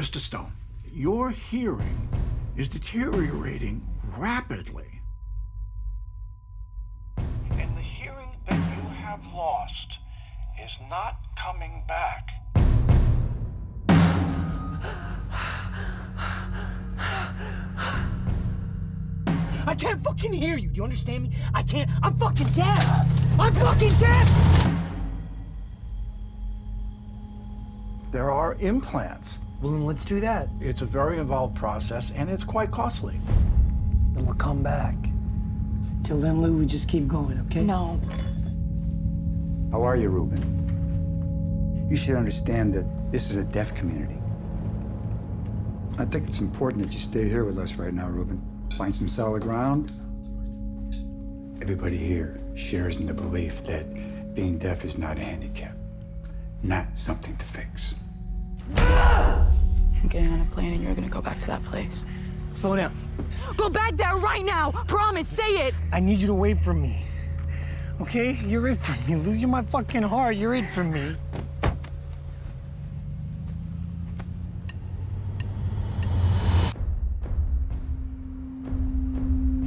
Mr. Stone, your hearing is deteriorating rapidly. And the hearing that you have lost is not coming back. I can't fucking hear you. Do you understand me? I can't. I'm fucking deaf. I'm fucking deaf. There are implants. Well, then let's do that. It's a very involved process, and it's quite costly. Then we'll come back. Till then, Lou, we just keep going, okay? No. How are you, Rubin? You should understand that this is a deaf community. I think it's important that you stay here with us right now, Rubin. Find some solid ground. Everybody here shares in the belief that being deaf is not a handicap, not something to fix. I'm getting on a plane and you're gonna go back to that place. Slow down. Go back there right now! Promise, say it! I need you to wait for me. Okay? You're it for me, Lou. You're my fucking heart. You're it for me.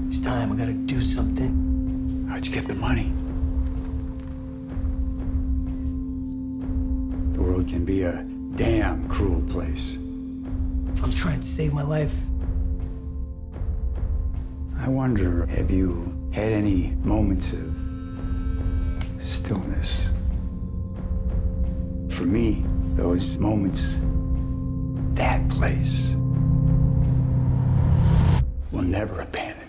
It's time. I gotta do something. How'd you get the money? The world can be a damn cruel place. I'm trying to save my life. I wonder, have you had any moments of stillness? For me, those moments, that place, will never abandon.